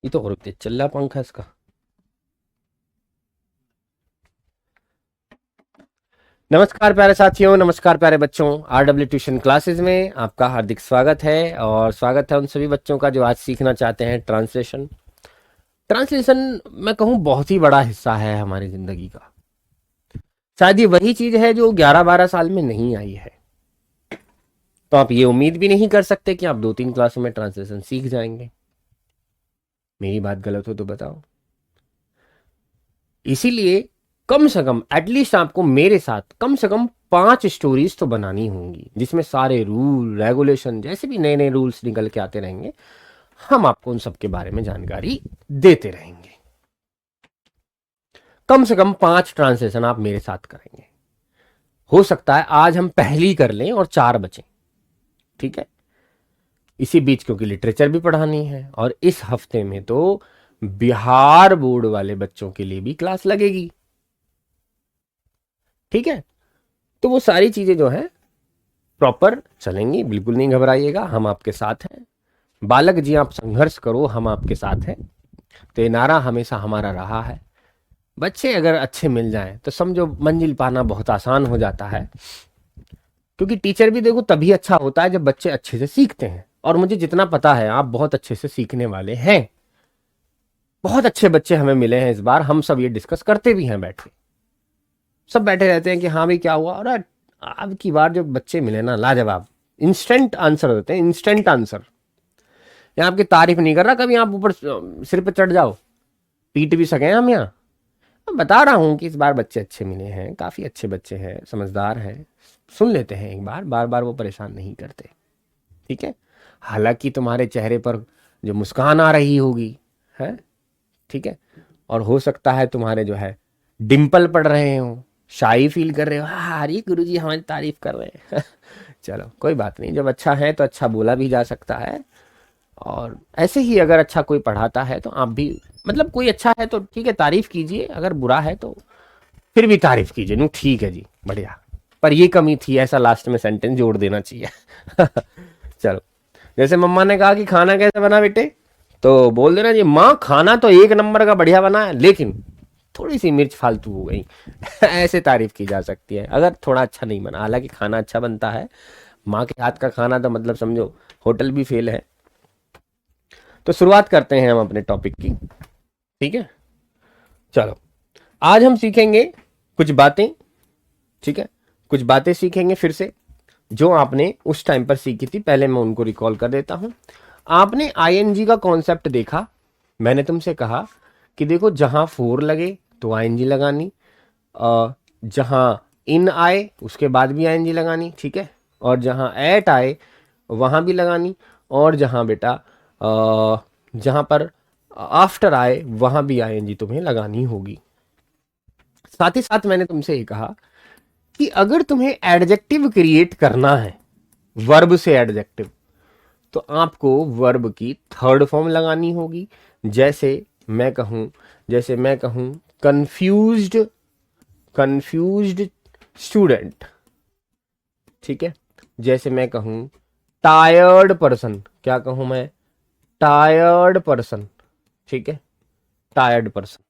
ये तो और तेज चल रहा पंखा इसका। नमस्कार प्यारे साथियों, नमस्कार प्यारे बच्चों। आरडब्ल्यू ट्यूशन क्लासेस में आपका हार्दिक स्वागत है और स्वागत है उन सभी बच्चों का जो आज सीखना चाहते हैं ट्रांसलेशन। ट्रांसलेशन मैं कहूँ बहुत ही बड़ा हिस्सा है हमारी जिंदगी का। शायद ये वही चीज है जो 11-12 साल में नहीं आई है। तो आप ये उम्मीद भी नहीं कर सकते कि आप 2-3 क्लासों में ट्रांसलेशन सीख जाएंगे। मेरी बात गलत हो तो बताओ। इसीलिए कम से कम एटलीस्ट आपको मेरे साथ कम से कम 5 स्टोरीज तो बनानी होंगी, जिसमें सारे रूल रेगुलेशन जैसे भी नए नए रूल्स निकल के आते रहेंगे, हम आपको उन सब के बारे में जानकारी देते रहेंगे। कम से कम 5 ट्रांसलेशन आप मेरे साथ करेंगे। हो सकता है आज हम पहली कर लें और 4 बचें, ठीक है। इसी बीच क्योंकि लिटरेचर भी पढ़ानी है और इस हफ्ते में तो बिहार बोर्ड वाले बच्चों के लिए भी क्लास लगेगी, ठीक है। तो वो सारी चीजें जो है प्रॉपर चलेंगी, बिल्कुल नहीं घबराइएगा, हम आपके साथ हैं। बालक जी आप संघर्ष करो, हम आपके साथ हैं। तो ये नारा हमेशा हमारा रहा है। बच्चे अगर अच्छे मिल जाएं तो समझो मंजिल पाना बहुत आसान हो जाता है। क्योंकि टीचर भी देखो तभी अच्छा होता है जब बच्चे अच्छे से सीखते हैं, और मुझे जितना पता है आप बहुत अच्छे से सीखने वाले हैं। बहुत अच्छे बच्चे हमें मिले हैं इस बार, हम सब ये डिस्कस करते भी हैं बैठ के। सब बैठे रहते हैं कि हाँ भाई क्या हुआ, और अब की बार जो बच्चे मिले ना लाजवाब, इंस्टेंट आंसर देते हैं, इंस्टेंट आंसर। यहाँ आपकी तारीफ नहीं कर रहा, कभी आप ऊपर सिर पे चढ़ जाओ, पीट भी सके हम यहाँ। मैं बता रहा हूँ कि इस बार बच्चे अच्छे मिले हैं, काफी अच्छे बच्चे हैं, समझदार हैं, सुन लेते हैं एक बार, बार बार वो परेशान नहीं करते, ठीक है। हालांकि तुम्हारे चेहरे पर जो मुस्कान आ रही होगी है, ठीक है, और हो सकता है तुम्हारे जो है डिम्पल पड़ रहे हो, शाई फील कर रहे हो, हाँ अरे गुरुजी हमारी तारीफ कर रहे हैं। चलो कोई बात नहीं, जब अच्छा है तो अच्छा बोला भी जा सकता है। और ऐसे ही अगर अच्छा कोई पढ़ाता है तो आप भी, मतलब कोई अच्छा है तो ठीक है तारीफ कीजिए, अगर बुरा है तो फिर भी तारीफ कीजिए, नो ठीक है जी बढ़िया। पर ये कमी थी, ऐसा लास्ट में सेंटेंस जोड़ देना चाहिए। चलो, जैसे मम्मा ने कहा कि खाना कैसे बना बेटे, तो बोल देना जी माँ खाना तो एक नंबर का बढ़िया बना है, लेकिन थोड़ी सी मिर्च फालतू हो गई। ऐसे तारीफ की जा सकती है अगर थोड़ा अच्छा नहीं बना। हालांकि खाना अच्छा बनता है, माँ के हाथ का खाना तो मतलब समझो होटल भी फेल है। तो शुरुआत करते हैं हम अपने टॉपिक की, ठीक है। चलो, आज हम सीखेंगे कुछ बातें, ठीक है। कुछ बातें सीखेंगे फिर से जो आपने उस टाइम पर सीखी थी। पहले मैं उनको रिकॉल कर देता हूं। आपने आईएनजी का कॉन्सेप्ट देखा। मैंने तुमसे कहा कि देखो जहां फोर लगे तो आईएनजी लगानी, जहां इन आए उसके बाद भी आईएनजी लगानी, ठीक है। और जहां एट आए वहां भी लगानी, और जहां बेटा जहां पर आफ्टर आए वहां भी आईएनजी तुम्हें लगानी होगी। साथ ही साथ मैंने तुमसे ये कहा कि अगर तुम्हें एडजेक्टिव क्रिएट करना है वर्ब से एडजेक्टिव, तो आपको वर्ब की थर्ड फॉर्म लगानी होगी। जैसे मैं कहूं जैसे मैं कहूं कंफ्यूज्ड, कंफ्यूज्ड स्टूडेंट, ठीक है। जैसे मैं कहूं टायर्ड पर्सन, क्या कहूं मैं, टायर्ड पर्सन, ठीक है, टायर्ड पर्सन।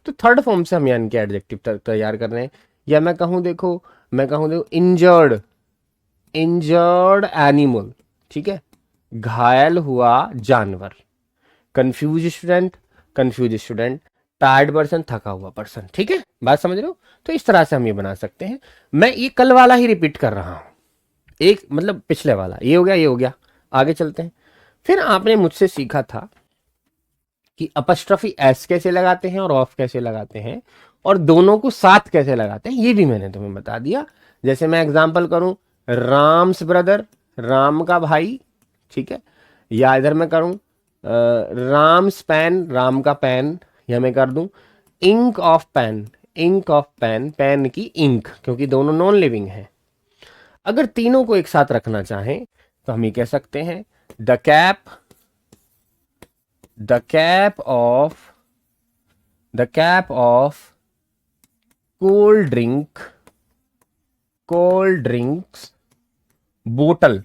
तो थर्ड फॉर्म से हम यानी कि एडजेक्टिव तैयार कर रहे हैं। या मैं कहूं देखो इंजर्ड, इंजर्ड एनिमल, ठीक है, घायल हुआ जानवर। Confuse student, confuse student, tired person, थका हुआ पर्सन, ठीक है, बात समझ रहे हो। तो इस तरह से हम ये बना सकते हैं। मैं ये कल वाला ही रिपीट कर रहा हूं, एक मतलब पिछले वाला, ये हो गया ये हो गया। आगे चलते हैं। फिर आपने मुझसे सीखा था कि अपस्ट्रफी एस कैसे लगाते हैं और ऑफ कैसे लगाते हैं, और दोनों को साथ कैसे लगाते हैं, ये भी मैंने तुम्हें बता दिया। जैसे मैं एग्जांपल करूं राम्स ब्रदर, राम का भाई, ठीक है। या इधर मैं करूं राम्स पेन, राम का पेन। या मैं कर दूं ink of pen, ink of pen, pen की इंक, क्योंकि दोनों नॉन लिविंग है। अगर तीनों को एक साथ रखना चाहें तो हम ये कह सकते हैं the cap, the cap of, the cap of cold drink, cold drinks बोतल,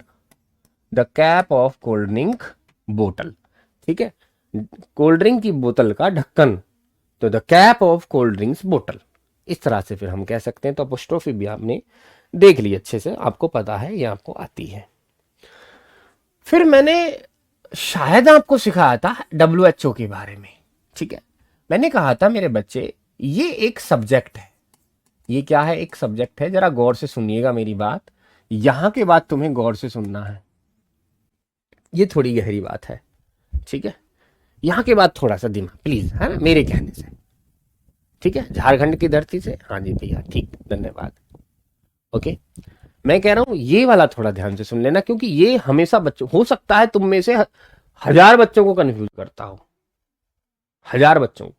the cap of cold drink बोतल, ठीक है। कोल्ड ड्रिंक की बोतल का ढक्कन, तो the cap of cold drinks बोतल। इस तरह से फिर हम कह सकते हैं। तो अपोस्ट्रोफी भी आपने देख ली अच्छे से, आपको पता है, ये आपको आती है। फिर मैंने शायद आपको सिखाया था WHO के बारे में, ठीक है। मैंने कहा था मेरे बच्चे ये एक सब्जेक्ट है। ये क्या है? एक सब्जेक्ट है। जरा गौर से सुनिएगा मेरी बात, यहां के बाद तुम्हें गौर से सुनना है। ये थोड़ी गहरी बात है, ठीक है। यहां के बाद थोड़ा सा दिमाग प्लीज, है ना, मेरे कहने से, ठीक है। झारखंड की धरती से, हाँ जी भैया, ठीक, धन्यवाद। ओके, मैं कह रहा हूं ये वाला थोड़ा ध्यान से सुन लेना, क्योंकि ये हमेशा बच्चों, हो सकता है तुम में से 1000 बच्चों को कंफ्यूज करता हो, 1000 बच्चों को।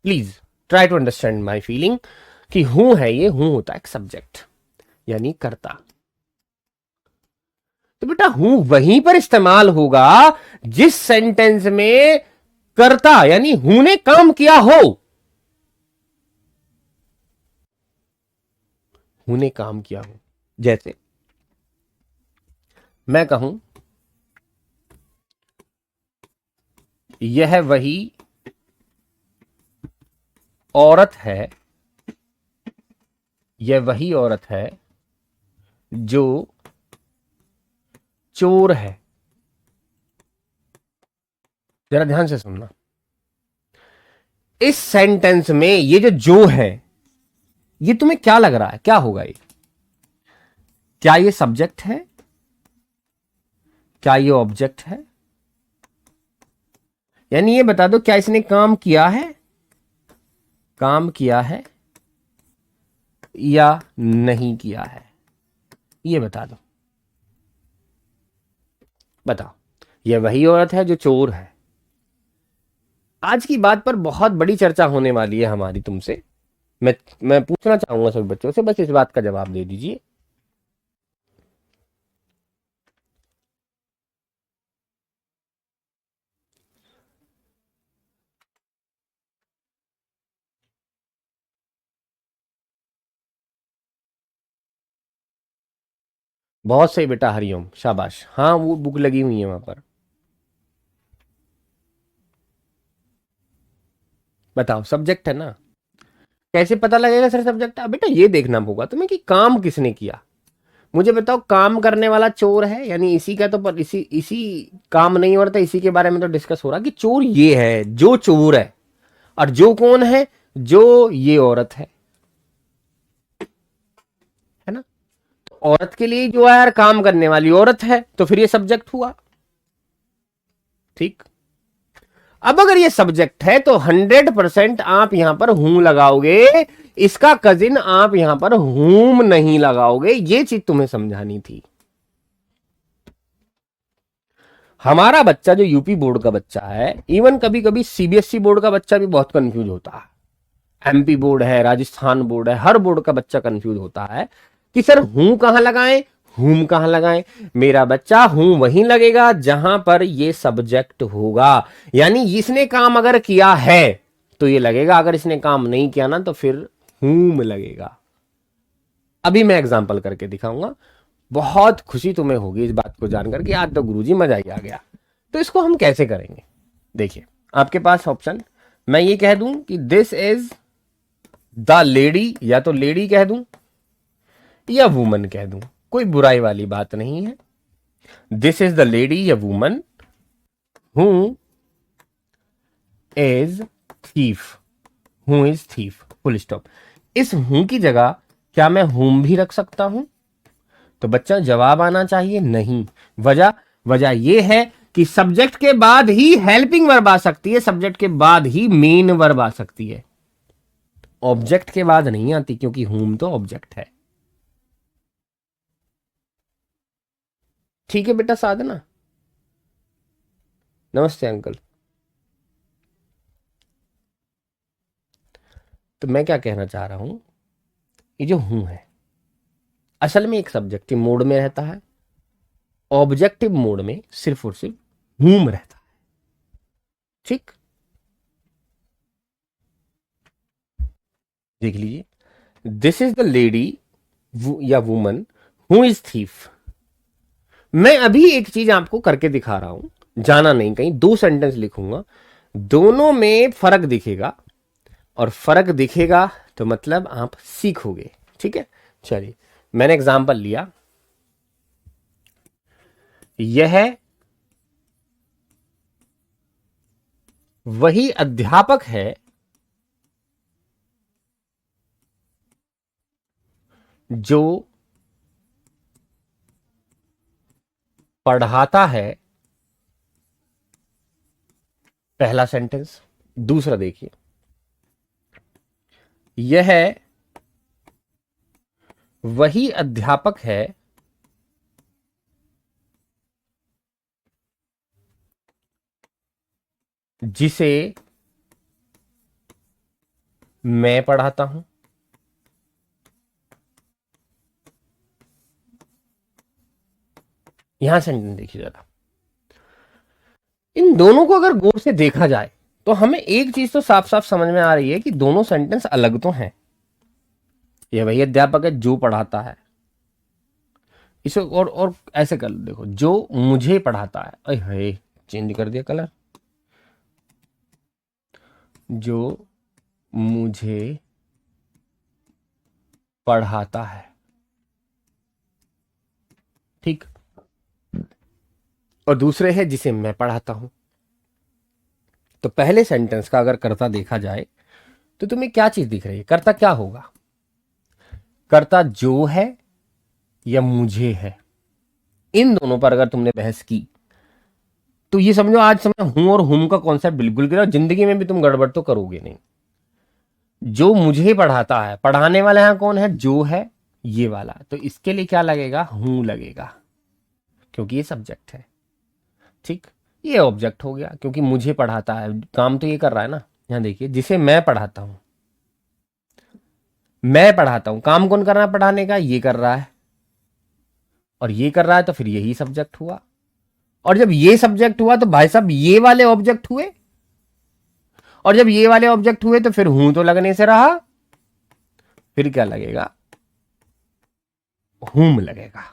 Please try to understand my feeling कि हूं है, ये हूं होता है एक सब्जेक्ट, यानी कर्ता। तो बेटा हूं वहीं पर इस्तेमाल होगा जिस सेंटेंस में कर्ता यानी हूं ने काम किया हो। हूं ने काम किया हो, जैसे मैं कहूं यह वही औरत है, यह वही औरत है जो चोर है। जरा ध्यान से सुनना, इस सेंटेंस में ये जो है, ये तुम्हें क्या लग रहा है, क्या होगा ये? क्या ये सब्जेक्ट है? क्या ये ऑब्जेक्ट है? यानी ये बता दो, क्या इसने काम किया है? काम किया है या नहीं किया है? ये बता दो, बताओ। यह वही औरत है जो चोर है। आज की बात पर बहुत बड़ी चर्चा होने वाली है हमारी तुमसे। मैं पूछना चाहूंगा सभी बच्चों से, बस इस बात का जवाब दे दीजिए। बहुत सही बेटा, हरिओम, शाबाश। हाँ, वो बुक लगी हुई है वहां पर। बताओ, सब्जेक्ट है ना? कैसे पता लगेगा सर सब्जेक्ट है? बेटा ये देखना होगा तुम्हें कि काम किसने किया। मुझे बताओ, काम करने वाला चोर है, यानी इसी का तो पर इसी इसी काम नहीं हो रहा था, इसी के बारे में तो डिस्कस हो रहा कि चोर ये है, जो चोर है। और जो कौन है? जो ये औरत है ना। तो औरत के लिए जो है यार, काम करने वाली औरत है, तो फिर ये सब्जेक्ट हुआ, ठीक। अब अगर ये सब्जेक्ट है तो 100% आप यहां पर हूं लगाओगे, इसका कजिन आप यहां पर हूम नहीं लगाओगे। ये चीज तुम्हें समझानी थी। हमारा बच्चा जो यूपी बोर्ड का बच्चा है, इवन कभी कभी सीबीएसई बोर्ड का बच्चा भी बहुत कंफ्यूज होता है, एमपी बोर्ड है, राजस्थान बोर्ड है, हर बोर्ड का बच्चा कंफ्यूज होता है कि सर हूं कहां लगाएं, हूम कहां लगाएं। मेरा बच्चा हूं वहीं लगेगा जहां पर ये सब्जेक्ट होगा, यानी इसने काम अगर किया है तो ये लगेगा, अगर इसने काम नहीं किया ना तो फिर हूम लगेगा। अभी मैं एग्जांपल करके दिखाऊंगा, बहुत खुशी तुम्हें होगी इस बात को जानकर कि आज तो गुरुजी मजा ही आ गया। तो इसको हम कैसे करेंगे? देखिए, आपके पास ऑप्शन, मैं ये कह दूं कि दिस इज द लेडी, या तो लेडी कह दूं या वुमन कह दूं, कोई बुराई वाली बात नहीं है। दिस इज द लेडी या woman who is thief, who is thief, full stop. इस हूं की जगह क्या मैं हुम भी रख सकता हूं? तो बच्चा जवाब आना चाहिए नहीं। वजह यह है कि सब्जेक्ट के बाद ही हेल्पिंग वर्ब आ सकती है, सब्जेक्ट के बाद ही मेन वर्ब आ सकती है, ऑब्जेक्ट के बाद नहीं आती, क्योंकि हुम तो ऑब्जेक्ट है। ठीक है बेटा साधना, नमस्ते अंकल। तो मैं क्या कहना चाह रहा हूं, ये जो हूं है असल में एक सब्जेक्टिव मोड में रहता है, ऑब्जेक्टिव मोड में सिर्फ और सिर्फ हूम रहता है, ठीक। देख लीजिए, दिस इज द लेडी या वुमन हु इज थीफ। मैं अभी एक चीज आपको करके दिखा रहा हूं, जाना नहीं कहीं, 2 सेंटेंस लिखूंगा, दोनों में फर्क दिखेगा, और फर्क दिखेगा तो मतलब आप सीखोगे। ठीक है, चलिए मैंने एग्जांपल लिया, यह वही अध्यापक है जो पढ़ाता है, पहला सेंटेंस। दूसरा देखिए, यह वही अध्यापक है जिसे मैं पढ़ाता हूं। यहां सेंटेंस देखिए जरा, इन दोनों को अगर गौर से देखा जाए तो हमें एक चीज तो साफ साफ समझ में आ रही है कि दोनों सेंटेंस अलग तो हैं। यह वही अध्यापक है जो पढ़ाता है, इसे और ऐसे कर लो, देखो, जो मुझे पढ़ाता है, अरे हाय चेंज कर दिया कलर, जो मुझे पढ़ाता है, ठीक। और दूसरे है जिसे मैं पढ़ाता हूं। तो पहले सेंटेंस का अगर कर्ता देखा जाए तो तुम्हें क्या चीज दिख रही है, कर्ता क्या होगा, कर्ता जो है या मुझे है। इन दोनों पर अगर तुमने बहस की तो ये समझो आज समय हूं और हुम का कॉन्सेप्ट बिल्कुल गिरा, जिंदगी में भी तुम गड़बड़ तो करोगे नहीं। जो मुझे पढ़ाता है, पढ़ाने वाला यहां कौन है, जो है ये वाला, तो इसके लिए क्या लगेगा, हूं लगेगा, क्योंकि ये सब्जेक्ट है। ठीक, ये ऑब्जेक्ट हो गया, क्योंकि मुझे पढ़ाता है, काम तो ये कर रहा है ना। यहां देखिए, जिसे मैं पढ़ाता हूं, मैं पढ़ाता हूं, काम कौन कर रहा है पढ़ाने का, ये कर रहा है, और ये कर रहा है, तो फिर यही सब्जेक्ट हुआ। और जब ये सब्जेक्ट हुआ तो भाई साहब ये वाले ऑब्जेक्ट हुए, और जब ये वाले ऑब्जेक्ट हुए तो फिर हूं तो लगने से रहा, फिर क्या लगेगा, हुम लगेगा।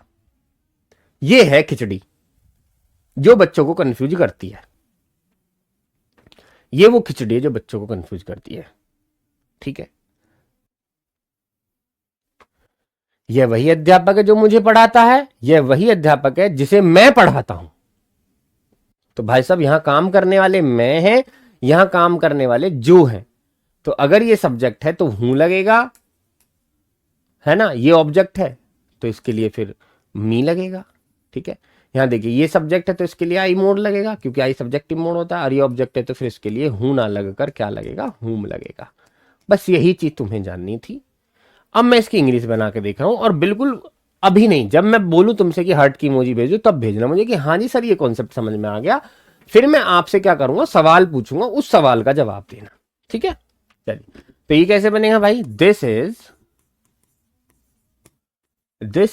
ये है खिचड़ी जो बच्चों को कंफ्यूज करती है, ये वो खिचड़ी है जो बच्चों को कंफ्यूज करती है। ठीक है, यह वही अध्यापक है जो मुझे पढ़ाता है, यह वही अध्यापक है जिसे मैं पढ़ाता हूं। तो भाई साहब यहां काम करने वाले मैं हैं, यहां काम करने वाले जो हैं, तो अगर ये सब्जेक्ट है तो हूं लगेगा, है ना, ये ऑब्जेक्ट है तो इसके लिए फिर मी लगेगा। ठीक है, यहां देखिए, ये सब्जेक्ट है तो इसके लिए आई मोड लगेगा, क्योंकि आई सब्जेक्टिव मोड होता है, और ये ऑब्जेक्ट है तो फिर इसके लिए हूं ना लगकर क्या लगेगा, हूम लगेगा। बस यही चीज तुम्हें जाननी थी। अब मैं इसकी इंग्लिश बना के देख रहा हूं, और बिल्कुल अभी नहीं, जब मैं बोलूं तुमसे कि हार्ट की इमोजी भेजो तब भेजना मुझे कि हाँ जी सर ये कॉन्सेप्ट समझ में आ गया। फिर मैं आपसे क्या करूंगा, सवाल पूछूंगा, उस सवाल का जवाब देना। ठीक है, चलिए, तो ये कैसे बनेगा भाई, दिस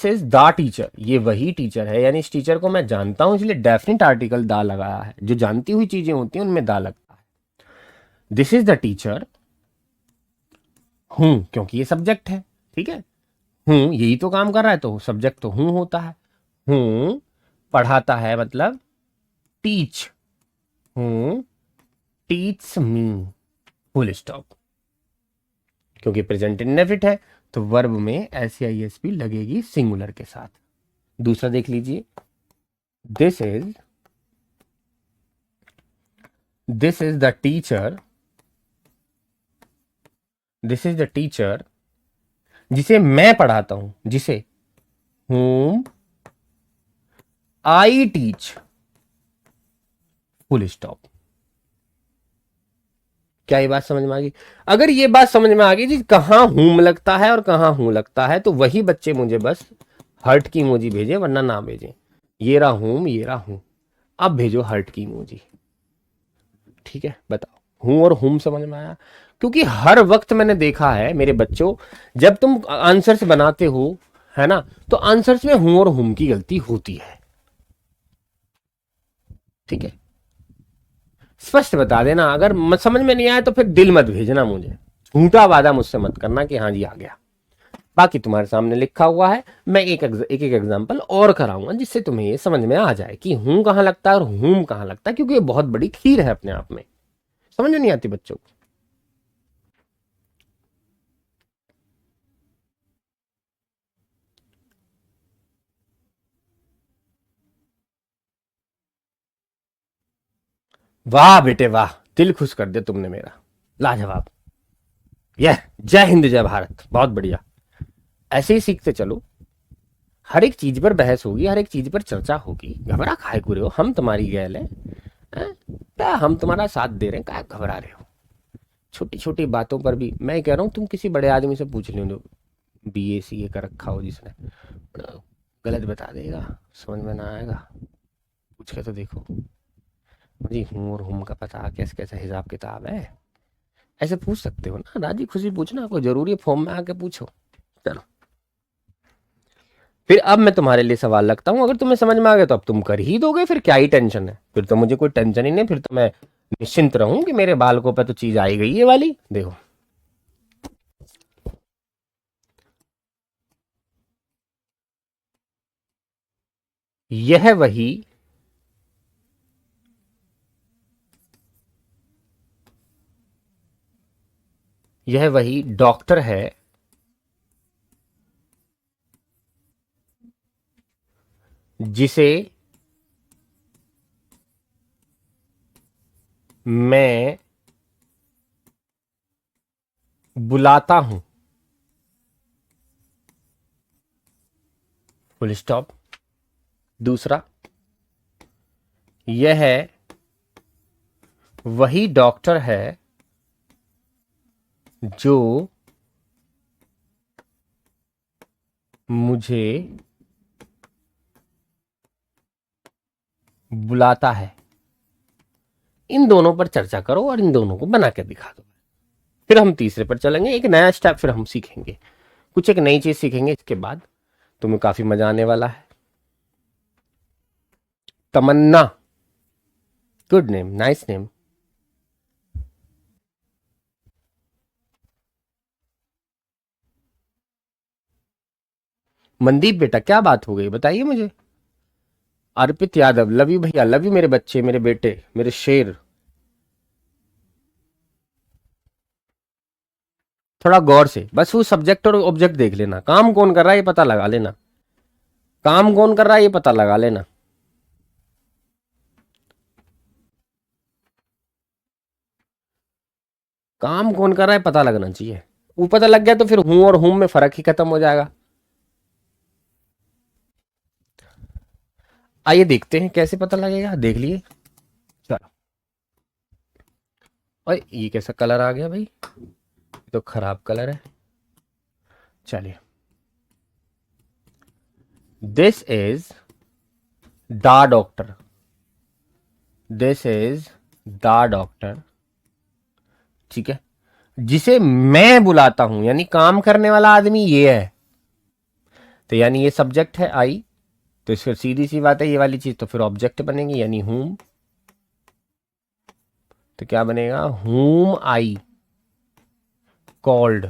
इज द टीचर, ये वही टीचर है, यानी इस टीचर को मैं जानता हूं, इसलिए डेफिनेट आर्टिकल दा लगाया है, जो जानती हुई चीजें होती हैं उनमें दा लगता है। दिस इज द टीचर, हूं क्योंकि ये सब्जेक्ट है। ठीक है, हूं यही तो काम कर रहा है, तो सब्जेक्ट तो हूं होता है। हूं पढ़ाता है मतलब टीच, हूं टीच मी, फुल स्टॉप। क्योंकि प्रेजेंट इंडेफिनिट है तो वर्ब में एसआईएसपी लगेगी सिंगुलर के साथ। दूसरा देख लीजिए, this is the teacher, this is the teacher जिसे मैं पढ़ाता हूं, जिसे whom I teach, full stop. क्या ये बात समझ में आ गई? अगर ये बात समझ में आ गई जी कहां हूम लगता है और कहां हूं लगता है, तो वही बच्चे मुझे बस हर्ट की इमोजी भेजे, वरना ना भेजें। ये रहा हूम, ये रहा हूं, अब भेजो हर्ट की इमोजी। ठीक है, बताओ हूं और हुम समझ में आया? क्योंकि हर वक्त मैंने देखा है मेरे बच्चों, जब तुम आंसर्स बनाते हो, है ना, तो आंसर्स में हूं और हुम की गलती होती है। ठीक है, स्पष्ट बता देना, अगर समझ में नहीं आया तो फिर दिल मत भेजना मुझे, झूठा वादा मुझसे मत करना कि हाँ जी आ गया। बाकी तुम्हारे सामने लिखा हुआ है, मैं एक एक एग्जांपल और कराऊंगा जिससे तुम्हें ये समझ में आ जाए कि हूं कहाँ लगता है और हूम कहाँ लगता है, क्योंकि ये बहुत बड़ी खीर है अपने आप में। समझ में नहीं आती बच्चों को? वाह बेटे वाह, दिल खुश कर दिया तुमने मेरा, लाजवाब। यह जय हिंद जय भारत, बहुत बढ़िया। ऐसे ही सीखते चलो, हर एक चीज पर बहस होगी, हर एक चीज पर चर्चा होगी। घबरा खाए रहे हो, हम तुम्हारी गैल है, हैं? क्या हम तुम्हारा साथ दे रहे हैं, क्या घबरा रहे हो? छोटी छोटी बातों पर भी मैं कह रहा हूँ, तुम किसी बड़े आदमी से पूछ लो जो BA CA कर रखा हो, जिसने गलत बता देगा, समझ में ना आएगा। पूछ के तो देखो जी, हूँ और हुम का पता कैसे कैसे हिसाब किताब है, ऐसे पूछ सकते हो ना, राजी खुशी पूछना, कोई जरूरी है फॉर्म में आके पूछो। चलो, फिर अब मैं तुम्हारे लिए सवाल रखता हूँ, अगर तुम्हें समझ में आ गया तो अब तुम कर ही दोगे, फिर क्या ही टेंशन है, फिर तो मुझे कोई टेंशन ही नहीं, फिर तो मैं निश्चिंत रहूं कि मेरे बालकों पे तो चीज आई गई ये वाली। देखो, यह वही यह वही डॉक्टर है जिसे मैं बुलाता हूं, फुल स्टॉप। दूसरा, यह वही डॉक्टर है जो मुझे बुलाता है। इन दोनों पर चर्चा करो और इन दोनों को बना के दिखा दो। फिर हम तीसरे पर चलेंगे, एक नया स्टेप फिर हम सीखेंगे, कुछ एक नई चीज सीखेंगे इसके बाद, तुम्हें काफी मजा आने वाला है। Tamanna, good name, nice name. Mandeep बेटा, क्या बात हो गई, बताइए मुझे। अर्पित यादव, लव यू भैया, लव यू मेरे बच्चे, मेरे बेटे, मेरे शेर। थोड़ा गौर से बस वो सब्जेक्ट और ऑब्जेक्ट देख लेना, काम कौन कर रहा है ये पता लगा लेना, काम कौन कर रहा है ये पता लगा लेना। काम कौन कर रहा है पता लगना चाहिए, वो पता लग गया तो फिर हूं और हुम में फर्क ही खत्म हो जाएगा। आइए देखते हैं कैसे पता लगेगा, देख लिए। चलो, और ये कैसा कलर आ गया भाई, ये तो खराब कलर है। चलिए, this is the doctor, this is the doctor, ठीक है, जिसे मैं बुलाता हूं, यानी काम करने वाला आदमी ये है, तो यानी ये सब्जेक्ट है आई, तो फिर सीधी सी बात है ये वाली चीज तो फिर ऑब्जेक्ट बनेगी, यानी हूम, तो क्या बनेगा, whom I called,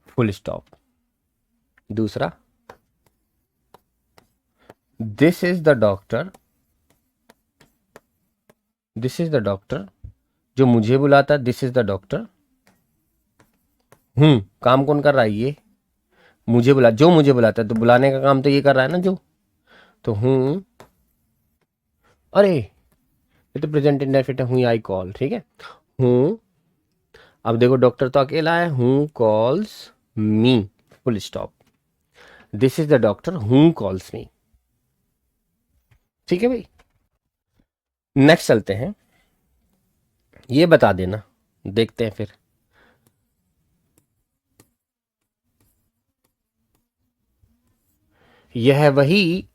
full stop. दूसरा, this is the doctor, this is the doctor जो मुझे बुलाता, दिस इज द डॉक्टर। काम कौन कर रहा है, ये मुझे बुला, जो मुझे बुलाता है, तो बुलाने का काम तो ये कर रहा है ना जो, तो हूँ, अरे ये तो प्रेजेंट इंडेफिनिट है, हूँ आई कॉल, ठीक है, हूँ। अब देखो डॉक्टर तो अकेला है, हूँ calls me, full stop. This is the doctor हूँ कॉल्स मी, ठीक है भाई। नेक्स्ट चलते हैं, ये बता देना, देखते हैं फिर। यह वही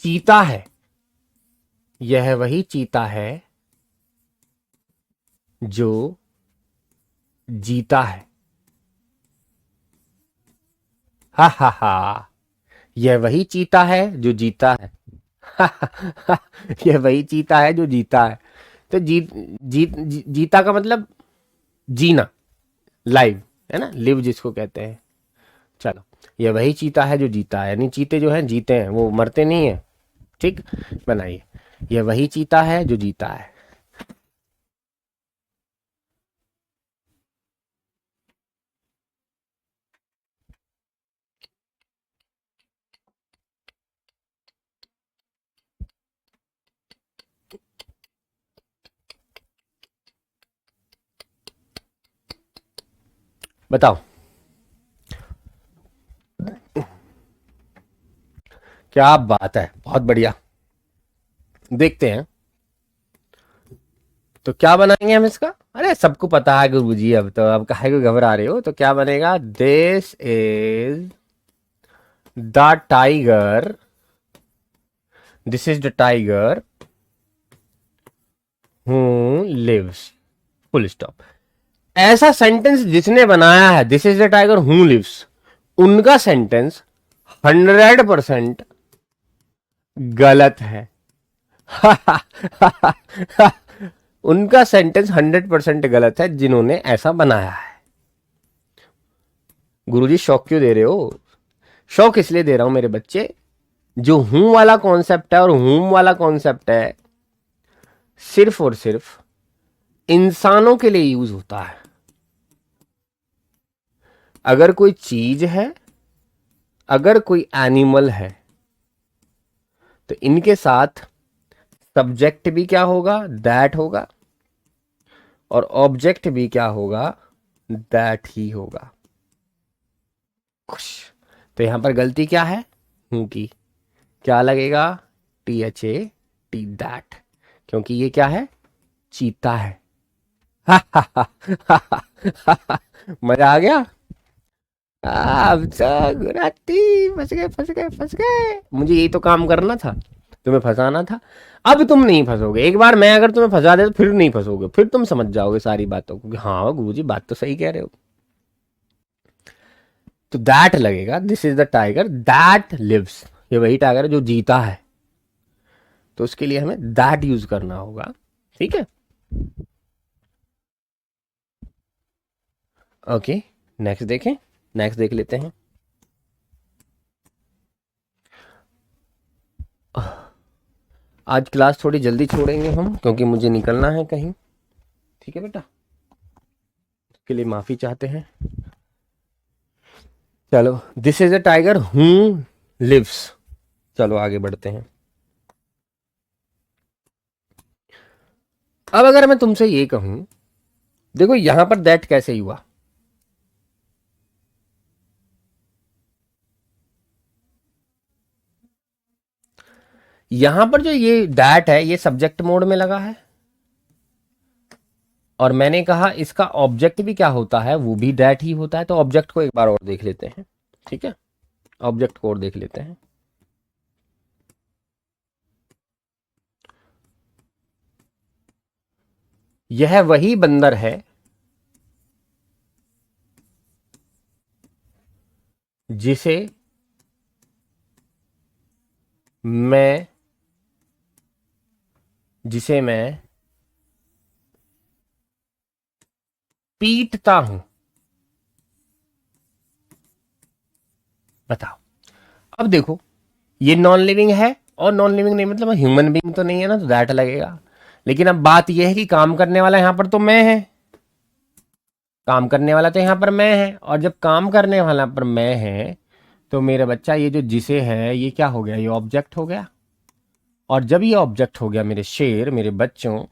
चीता है, यह वही चीता है जो जीता है, हा हा हा, यह वही चीता है जो जीता है, यह वही चीता है जो जीता है। तो जीता का मतलब जीना, लाइव, है ना, लिव जिसको कहते हैं। चलो, ये वही चीता है जो जीता है, यानी चीते जो हैं जीते हैं, वो मरते नहीं है। ठीक, बनाइए, ये वही चीता है जो जीता है। बताओ, क्या बात है, बहुत बढ़िया। देखते हैं तो क्या बनाएंगे हम इसका। अरे सबको पता है गुरुजी, अब तो अब काहे को घबरा रहे हो। तो क्या बनेगा, this is the tiger, this is the tiger who lives, full stop. ऐसा सेंटेंस जिसने बनाया है this is the tiger who lives, उनका सेंटेंस 100% गलत है। उनका सेंटेंस 100% गलत है जिन्होंने ऐसा बनाया है। गुरुजी शौक क्यों दे रहे हो? शौक इसलिए दे रहा हूं मेरे बच्चे, जो हूं वाला कॉन्सेप्ट है और हूम वाला कॉन्सेप्ट है, सिर्फ और सिर्फ इंसानों के लिए यूज होता है। अगर कोई चीज है, अगर कोई एनिमल है, तो इनके साथ सब्जेक्ट भी क्या होगा, दैट होगा, और ऑब्जेक्ट भी क्या होगा, दैट ही होगा। खुश। तो यहां पर गलती क्या है, हूं की। क्या लगेगा, THA, दैट, क्योंकि ये क्या है, चीता है। मजा आ गया। अब तो गुराती, फंस गए फंस गए फंस गए। मुझे यही तो काम करना था, तुम्हें फंसाना था। अब तुम नहीं फंसोगे, एक बार मैं अगर तुम्हें फंसा दे तो फिर नहीं फंसोगे, फिर तुम समझ जाओगे सारी बातों को कि हाँ गुरुजी बात तो सही कह रहे हो। तो दैट लगेगा, this is the tiger that lives, ये वही टाइगर है जो जीता है। तो उसके लिए हमें दैट यूज करना होगा। ठीक है, ओके, नेक्स्ट देखें, नेक्स्ट देख लेते हैं। आज क्लास थोड़ी जल्दी छोड़ेंगे हम, क्योंकि मुझे निकलना है कहीं। ठीक है बेटा, के लिए माफी चाहते हैं। चलो, this is a tiger who lives. चलो आगे बढ़ते हैं। अब अगर मैं तुमसे ये कहूं, देखो यहां पर दैट कैसे हुआ। यहां पर जो ये दैट है, ये सब्जेक्ट मोड में लगा है, और मैंने कहा इसका ऑब्जेक्ट भी क्या होता है, वो भी दैट ही होता है। तो ऑब्जेक्ट को एक बार और देख लेते हैं। ठीक है, ऑब्जेक्ट को और देख लेते हैं। यह वही बंदर है जिसे मैं जिसे मैं पीटता हूं। बताओ, अब देखो, ये नॉन लिविंग है, और नॉन लिविंग नहीं मतलब ह्यूमन बीइंग तो नहीं है ना, तो दैट लगेगा। लेकिन अब बात यह है कि काम करने वाला यहां पर तो मैं है, काम करने वाला तो यहां पर मैं है, और जब काम करने वाला पर मैं है, तो मेरा बच्चा ये जो जिसे है, ये क्या हो गया, ये ऑब्जेक्ट हो गया। और जब ये ऑब्जेक्ट हो गया मेरे शेर, मेरे बच्चों,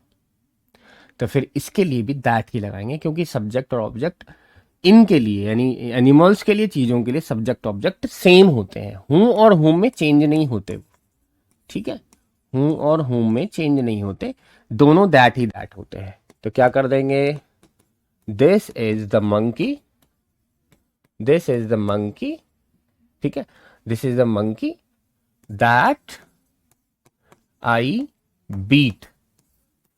तो फिर इसके लिए भी दैट ही लगाएंगे, क्योंकि सब्जेक्ट और ऑब्जेक्ट इनके लिए, यानी एनिमल्स के लिए, चीजों के लिए सब्जेक्ट ऑब्जेक्ट सेम होते हैं। हूं और हुम में चेंज नहीं होते। ठीक है, हूं और हुम में चेंज नहीं होते, दोनों दैट ही दैट होते हैं। तो क्या कर देंगे, this is the monkey, this is the monkey. ठीक है, this is the monkey that I beat,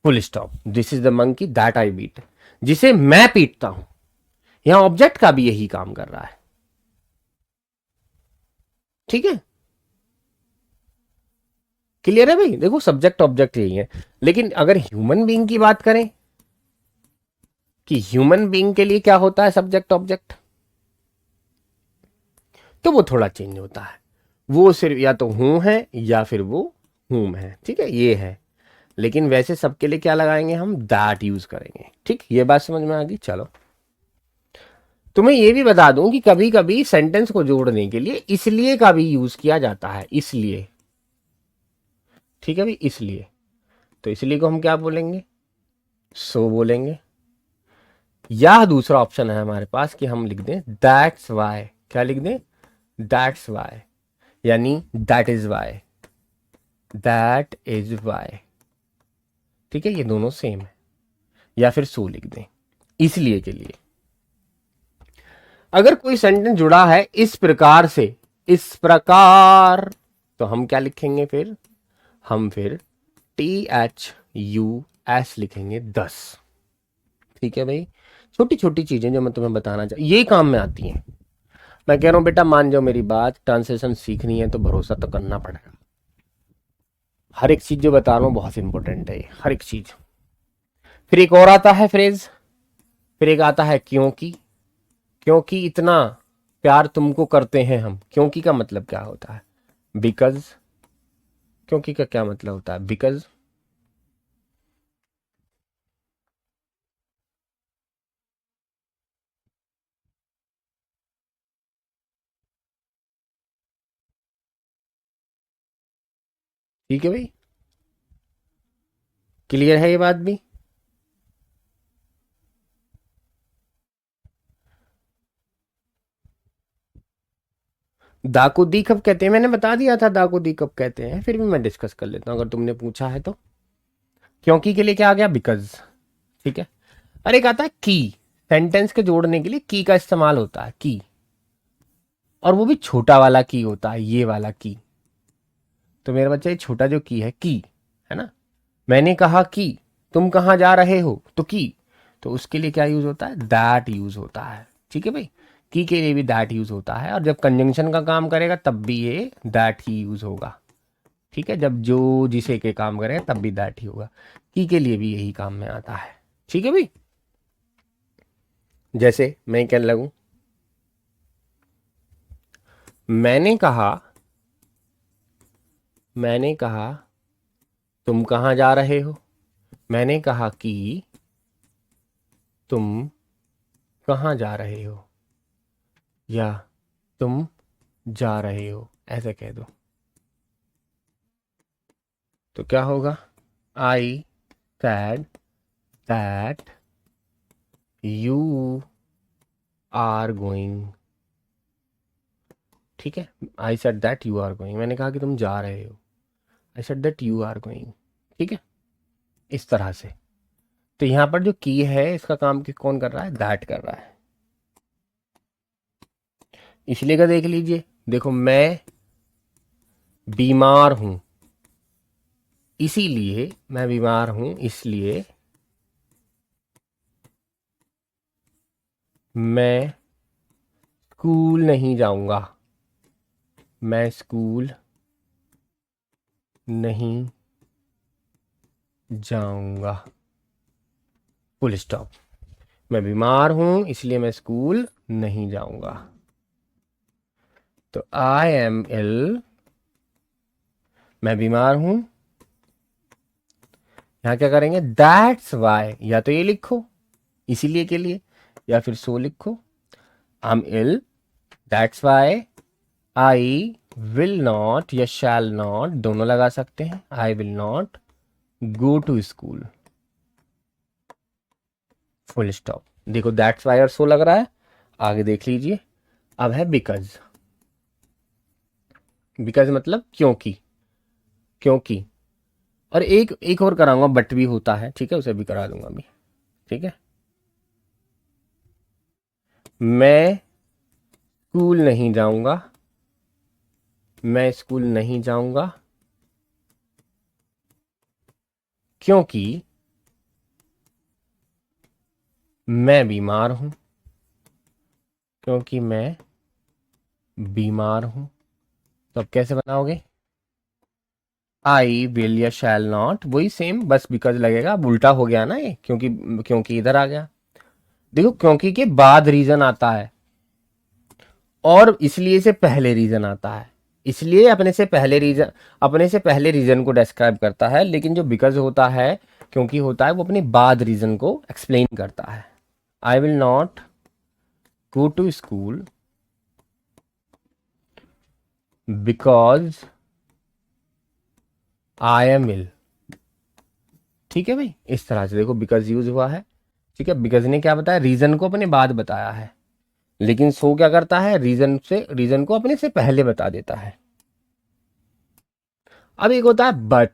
full stop. This is the monkey that I beat, जिसे मैं पीटता हूं। यहां ऑब्जेक्ट का भी यही काम कर रहा है। ठीक है, क्लियर है भाई। देखो सब्जेक्ट ऑब्जेक्ट यही है, लेकिन अगर ह्यूमन बीइंग की बात करें, कि ह्यूमन बीइंग के लिए क्या होता है सब्जेक्ट ऑब्जेक्ट, तो वो थोड़ा चेंज होता है, वो सिर्फ या तो हूं है या फिर वो हुम है, ठीक है, ये है। लेकिन वैसे सबके लिए क्या लगाएंगे हम, दैट यूज करेंगे, ठीक, ये बात समझ में आ गई। चलो तुम्हें ये भी बता दूं कि कभी कभी सेंटेंस को जोड़ने के लिए इसलिए का भी यूज किया जाता है, इसलिए, ठीक है भाई, इसलिए। तो इसलिए को हम क्या बोलेंगे, सो बोलेंगे, या दूसरा ऑप्शन है हमारे पास कि हम लिख दें दैट्स वाई, क्या लिख दें, दैट्स वाई, यानी that is why, that is why, ठीक है, ये दोनों सेम है। या फिर सो लिख दें इसलिए के लिए। अगर कोई सेंटेंस जुड़ा है इस प्रकार से, इस प्रकार, तो हम क्या लिखेंगे फिर, हम फिर THUS लिखेंगे 10, ठीक है भाई। छोटी छोटी चीजें जो मैं तुम्हें बताना चाह, ये काम में आती हैं। मैं कह रहा हूं बेटा मान जाओ मेरी बात, ट्रांसलेशन सीखनी है तो भरोसा तो करना पड़ेगा। हर एक चीज जो बता रहा हूं बहुत इंपॉर्टेंट है ये, हर एक चीज। फिर एक और आता है फ्रेज, फिर एक आता है क्योंकि, क्योंकि इतना प्यार तुमको करते हैं हम, क्योंकि का मतलब क्या होता है, बिकॉज, क्योंकि का क्या मतलब होता है, बिकॉज। ठीक है भाई, क्लियर है ये बात भी। दा को दी कब कहते हैं, मैंने बता दिया था दा को दी कब कहते हैं, फिर भी मैं डिस्कस कर लेता हूं अगर तुमने पूछा है तो। क्योंकि के लिए क्या आ गया, बिकॉज, ठीक है। अरे एक आता है की, सेंटेंस के जोड़ने के लिए की का इस्तेमाल होता है, की, और वो भी छोटा वाला की होता है, ये वाला की। तो मेरा बच्चा ये छोटा जो की है ना, मैंने कहा कि तुम कहाँ जा रहे हो, तो की, तो उसके लिए क्या यूज होता है, दैट यूज होता है, ठीक है भाई। की के लिए भी दैट यूज होता है, और जब कंजंक्शन का काम करेगा तब भी ये दैट ही यूज होगा, ठीक है, जब जो जिसे के काम करेगा तब भी दैट ही होगा। की के लिए भी यही काम में आता है, ठीक है भाई। जैसे मैं कहने लगूं, मैंने कहा, मैंने कहा तुम कहाँ जा रहे हो, मैंने कहा कि तुम कहाँ जा रहे हो, या तुम जा रहे हो, ऐसे कह दो तो क्या होगा, I said that you are going, ठीक है, I said that you are going, मैंने कहा कि तुम जा रहे हो, I said that you are going, ठीक है, इस तरह से। तो यहां पर जो की है इसका काम कौन कर रहा है, दैट कर रहा है। इसलिए का देख लीजिए, देखो मैं बीमार हूं, इसीलिए मैं बीमार हूं, इसलिए मैं स्कूल नहीं जाऊंगा, मैं स्कूल नहीं जाऊंगा, फुल स्टॉप। मैं बीमार हूं इसलिए मैं स्कूल नहीं जाऊंगा। तो आई एम इल, मैं बीमार हूं, यहां क्या करेंगे, दैट्स वाई, या तो ये लिखो इसीलिए के लिए, या फिर सो लिखो, I am ill that's why I will not या शैल नॉट, दोनों लगा सकते हैं, I will not go to school, full stop. देखो दैट्स वाई और सो लग रहा है, आगे देख लीजिए। अब है बिकॉज, बिकॉज मतलब क्योंकि, क्योंकि, और एक एक और कराऊंगा, बट भी होता है, ठीक है, उसे भी करा दूंगा अभी, ठीक है। मैं स्कूल नहीं जाऊंगा, मैं स्कूल नहीं जाऊंगा क्योंकि मैं बीमार हूं, क्योंकि मैं बीमार हूं। तो अब कैसे बनाओगे, आई विल या शैल नॉट, वही सेम, बस बिकॉज लगेगा, अब उल्टा हो गया ना ये, क्योंकि, क्योंकि इधर आ गया। देखो क्योंकि के बाद रीजन आता है और इसलिए से पहले रीजन आता है, इसलिए अपने से पहले रीजन को डिस्क्राइब करता है, लेकिन जो बिकॉज होता है, क्योंकि होता है, वो अपने बाद रीजन को एक्सप्लेन करता है। I will not go to school because I am ill. ठीक है भाई, इस तरह से देखो बिकॉज यूज हुआ है। ठीक है, बिकॉज ने क्या बताया, रीजन को अपने बाद बताया है, लेकिन सो क्या करता है, रीजन को अपने से पहले बता देता है। अब एक होता है बट,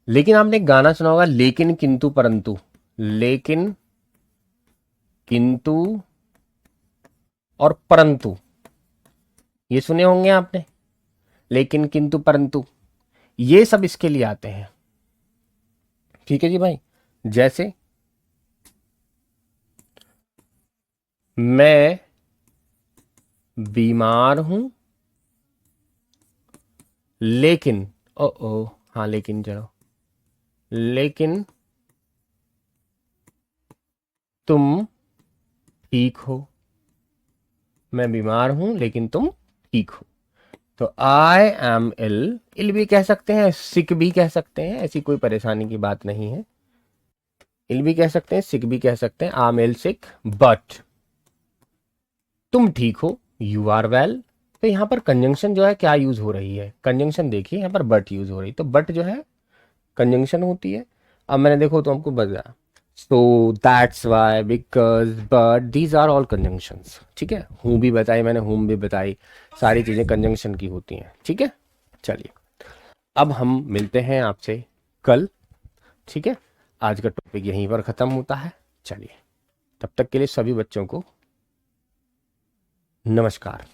लेकिन आपने एक गाना सुना होगा, लेकिन किंतु परंतु। लेकिन किंतु और परंतु, ये सुने होंगे आपने, लेकिन किंतु परंतु, ये सब इसके लिए आते हैं। ठीक है जी भाई, जैसे मैं बीमार हूं लेकिन, ओ हाँ लेकिन चलो, लेकिन तुम ठीक हो। मैं बीमार हूं लेकिन तुम ठीक हो। तो आई एम इल, इल भी कह सकते हैं, सिक भी कह सकते हैं, ऐसी कोई परेशानी की बात नहीं है। इल भी कह सकते हैं, सिक भी कह सकते हैं, आई एम इल सिक बट तुम ठीक हो, यू आर वेल। तो यहां पर कंजंक्शन जो है क्या यूज हो रही है, कंजंक्शन देखिए यहां पर बट यूज हो रही है, तो बट जो है कंजंक्शन होती है। अब मैंने देखो तो हमको बताया, so that's why, because, but, these are all conjunctions. ठीक है, हूँ भी बताई मैंने, हुम भी बताई, सारी चीजें कंजंक्शन की होती हैं। ठीक है, चलिए अब हम मिलते हैं आपसे कल। ठीक है, आज का टॉपिक यहीं पर खत्म होता है। चलिए, तब तक के लिए सभी बच्चों को नमस्कार।